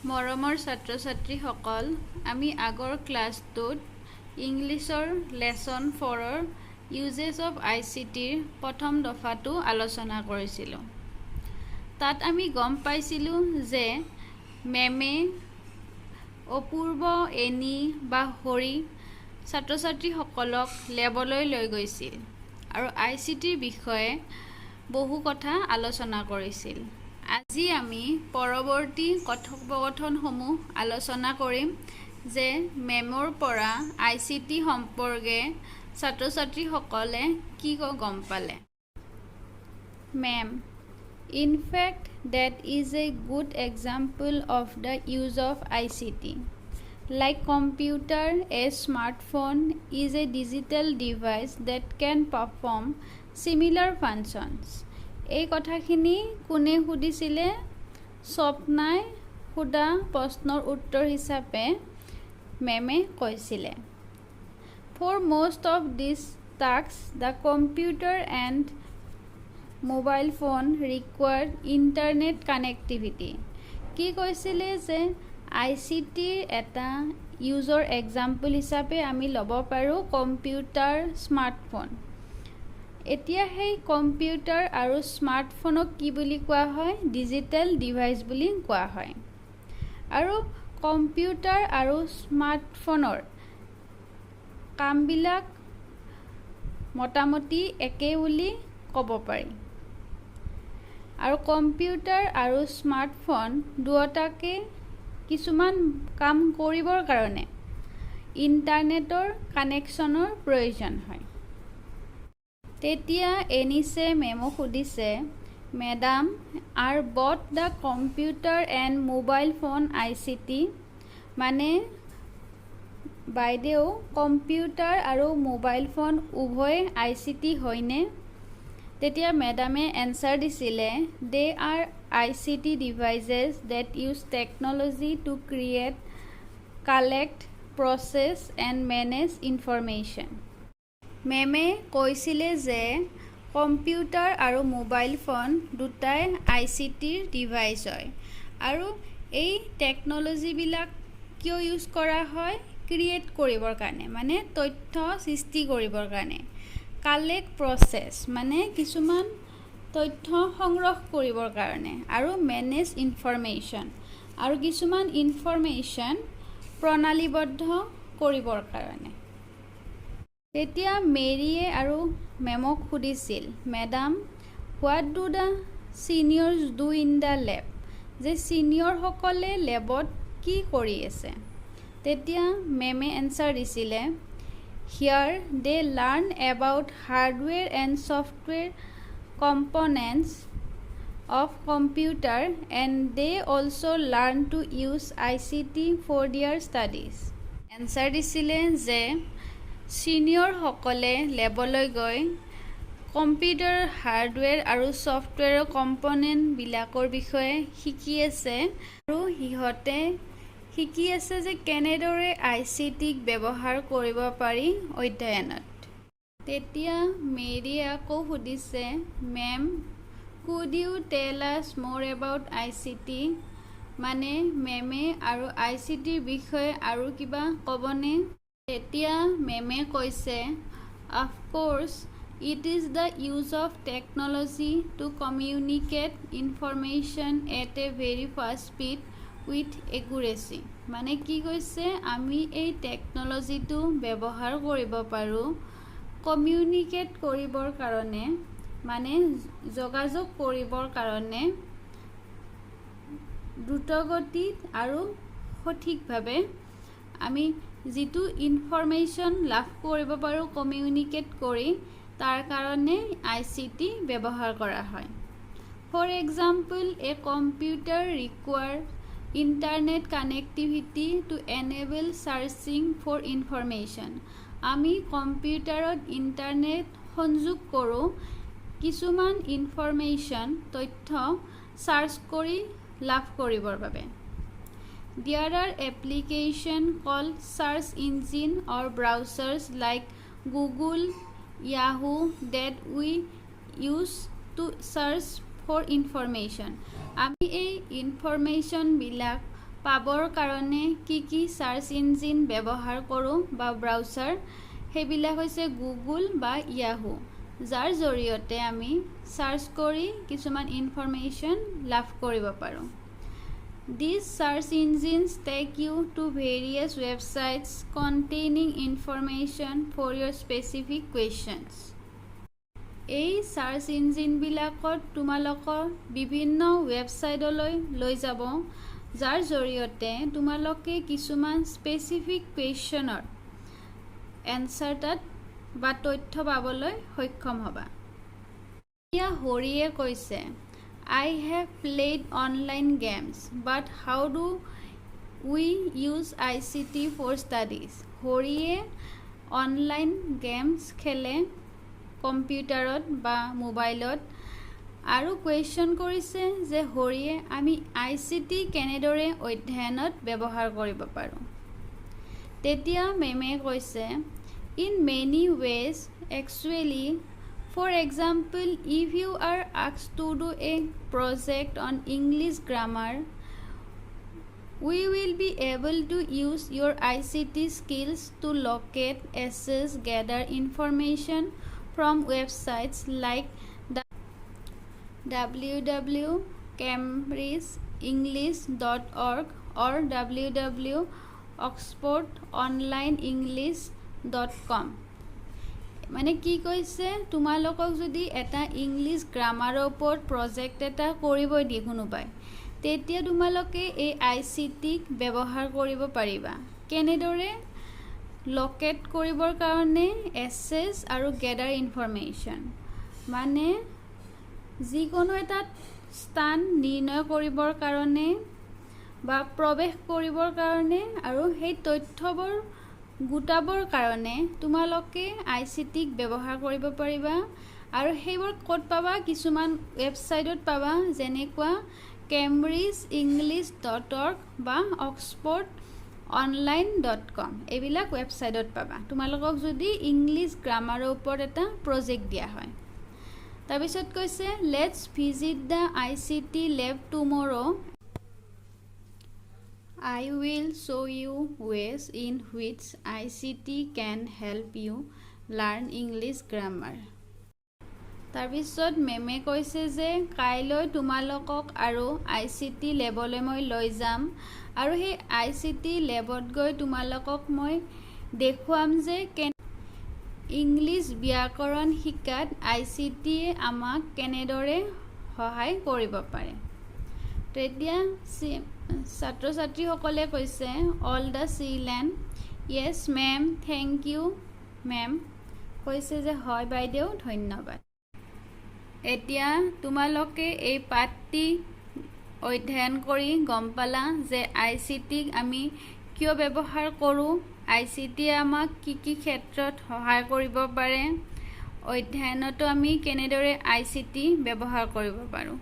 মৰমৰ ছাত্ৰ ছাত্ৰীসকল, আমি আগৰ ক্লাছটোত ইংলিছৰ লেছন 4ৰ ইউজেছ অফ ICTৰ প্ৰথম দফাটো আলোচনা কৰিছিলোঁ। তাত আমি গম পাইছিলোঁ যে মেমে অপূৰ্ব, এনি বা হৰি ছাত্ৰ ছাত্ৰীসকলক লেবলৈ লৈ গৈছিল আৰু ICTৰ বিষয়ে বহু কথা আলোচনা কৰিছিল। আজি আমি পৰৱৰ্তী কথোপকথনসমূহ আলোচনা কৰিম যে মেমৰ পৰা ICT সম্পৰ্কে ছাত্ৰ ছাত্ৰীসকলে কি গম পালে। Ma'am, in fact that is a good example of the use of ICT. Like computer, a smartphone is a digital device that can perform similar functions. এই কথাখিনি কোনে সুধিছিলে? স্বপ্নাই সোধা প্ৰশ্নৰ উত্তৰ হিচাপে মেমে কৈছিলে, For most of these tasks, the computer and mobile phone require internet connectivity. কি কৈছিলে যে ICTৰ এটা ইউজৰ এক্সাম্পল হিচাপে আমি ল'ব পাৰোঁ কম্পিউটাৰ, স্মাৰ্টফোন। এতিয়া সেই কম্পিউটাৰ আৰু স্মাৰ্টফোনক কি বুলি কোৱা হয়? ডিজিটেল ডিভাইচ বুলি কোৱা হয়। আৰু কম্পিউটাৰ আৰু স্মাৰ্টফোনৰ কামবিলাক মোটামুটি একে বুলি ক'ব পাৰি। আৰু কম্পিউটাৰ আৰু স্মাৰ্টফোন দুয়োটাকে কিছুমান কাম কৰিবৰ কাৰণে ইণ্টাৰনেটৰ কানেকশ্যনৰ প্ৰয়োজন হয়। তেতিয়া এনিছে মেমক সুধিছে, madam, R both the computer and mobile phone ICT? মানে বাইদেউ, কম্পিউটাৰ আৰু মোবাইল ফোন উভয় ICT হয়নে? তেতিয়া মেডামে এনচাৰ দিছিলে, they are ICT devices that use technology to create, collect, process and manage information. মেমে কৈছিলে যে কম্পিউটাৰ আৰু মোবাইল ফোন দুটাই ICTৰ ডিভাইচ হয় আৰু এই টেকন'লজিবিলাক কিয় ইউজ কৰা হয়? ক্ৰিয়েট কৰিবৰ কাৰণে, মানে তথ্য সৃষ্টি কৰিবৰ কাৰণে। কালেক্ট, প্ৰচেছ মানে কিছুমান তথ্য সংগ্ৰহ কৰিবৰ কাৰণে। আৰু মেনেজ ইনফৰমেশ্যন, আৰু কিছুমান ইনফৰমেশ্যন প্ৰণালীবদ্ধ কৰিবৰ কাৰণে। তেতিয়া মেৰীয়ে আৰু মেমক সুধিছিল, madam, what do the seniors do in the lab? যে ছিনিয়ৰসকলে লেবত কি কৰি আছে? তেতিয়া মেমে এনচাৰ দিছিলে, here they learn about hardware and software components of computer and they also' learn to use ICT for their studies. Answer দিছিলে যে ছিনিয়ৰসকলে লেবলৈ গৈ কম্পিউটাৰ হাৰ্ডৱেৰ আৰু ছফ্টৱেৰৰ কম্পনেণ্টবিলাকৰ বিষয়ে শিকি আছে আৰু সিহঁতে শিকি আছে যে কেনেদৰে ICTক ব্যৱহাৰ কৰিব পাৰি অধ্যয়নত। তেতিয়া মেৰীয়ে আকৌ সুধিছে, মেম, কুড ইউ টেল আছ মোৰ এবাউট ICT? মানে মেমে আৰু ICTৰ বিষয়ে আৰু কিবা ক'বনে? তেতিয়া মেমে কৈছে, of course, it is the use of technology to communicate information at a very fast speed with accuracy. মানে কি কৈছে? আমি এই টেকন'লজিটো ব্যৱহাৰ কৰিব পাৰোঁ কমিউনিকেট কৰিবৰ কাৰণে, মানে যোগাযোগ কৰিবৰ কাৰণে দ্ৰুতগতিত আৰু সঠিকভাৱে আমি যিটো ইনফৰমেশ্যন লাভ কৰিব পাৰোঁ কমিউনিকেট কৰি, তাৰ কাৰণে ICT ব্যৱহাৰ কৰা হয়। For example, a computer require internet connectivity to enable searching for information. আমি কম্পিউটাৰত ইণ্টাৰনেট সংযোগ কৰোঁ কিছুমান ইনফৰমেশ্যন, তথ্য চাৰ্চ কৰি লাভ কৰিবৰ বাবে। There are applications called search engine or browsers like Google, Yahoo that we use to search for information. আমি এই ইনফৰমেশ্যনবিলাক পাবৰ কাৰণে কি সাৰ্চ ইঞ্জিন ব্যৱহাৰ কৰোঁ বা ব্ৰাউচাৰ সেইবিলাক হৈছে গুগল বা ইয়াহু যাৰ জৰিয়তে আমি সাৰ্চ কৰি কিছুমান ইনফৰমেশ্যন লাভ কৰিব পাৰোঁ These search engines take you to various websites containing information for your specific questions. এই সাৰ্চ ইঞ্জিনবিলাকত তোমালোকৰ বিভিন্ন ৱেবছাইটলৈ লৈ যাব যাৰ জৰিয়তে তোমালোকে কিছুমান স্পেচিফিক কুৱেশ্যনৰ এনসাৰ তাত বা তথ্য পাবলৈ সক্ষম হ'বা এতিয়া হৰিয়ে কৈছে I have played online games, but how do we use ICT for studies? হৰিয়ে অনলাইন গেমছ খেলে কম্পিউটাৰত বা মোবাইলত আৰু কুৱেশ্যন কৰিছে যে হৰিয়ে আমি ICT কেনেদৰে অধ্যয়নত ব্যৱহাৰ কৰিব পাৰোঁ তেতিয়া মেমে কৈছে in many ways actually For example, if you are asked to do a project on English grammar, we will be able to use your ICT skills to locate, assess, gather information from websites like www.cambridgeenglish.org or www.oxfordonlineenglish.com মানে কি কৈছে তোমালোকক যদি এটা English গ্ৰামাৰৰ ওপৰত project এটা কৰিব দিয়ে কোনোবাই তেতিয়া তোমালোকে এই আইচিটিক ব্যৱহাৰ কৰিব পাৰিবা কেনেদৰে লোকেট কৰিবৰ কাৰণে এসেস আৰু গেদাৰ ইনফৰমেশ্যন মানে যিকোনো এটা স্থান নিৰ্ণয় কৰিবৰ কাৰণে বা প্ৰৱেশ কৰিবৰ কাৰণে আৰু সেই তথ্যবোৰ গোটাবৰ কাৰণে তোমালোকে আইচিটিক ব্যৱহাৰ কৰিব পাৰিবা আৰু সেইবোৰ ক'ত পাবা কিছুমান ৱেবছাইটত পাবা যেনেকুৱা cambridgeenglish.org বা oxfordonline.com এইবিলাক ৱেবছাইটত পাবা তোমালোকক যদি ইংলিছ গ্ৰামাৰৰ ওপৰত এটা প্ৰজেক্ট দিয়া হয় তাৰপিছত কৈছে let's visit the ICT lab tomorrow I will show you ways in which ICT can help you learn English grammar. তাৰপিছত মেমে কৈছে যে কাইলৈ তোমালোকক আৰু ICT লেবলৈ মই লৈ যাম আৰু সেই ICT লেবত গৈ তোমালোকক মই দেখুৱাম যে ইংলিছ ব্যাকৰণ শিকাত ICTয়ে আমাক কেনেদৰে সহায় কৰিব পাৰে তেতিয়া ছাত্ৰ ছাত্ৰীসকলে কৈছে all the children Yes ma'am thank you ma'am কৈছে যে হয় বাইদেউ ধন্যবাদ এতিয়া তোমালোকে এই পাঠটি অধ্যয়ন কৰি গম পালা যে আইচিটিক আমি কিয় ব্যৱহাৰ কৰোঁ আইচিটিয়ে আমাক কি ক্ষেত্ৰত সহায় কৰিব পাৰে অধ্যয়নতো আমি কেনেদৰে আইচিটি ব্যৱহাৰ কৰিব পাৰোঁ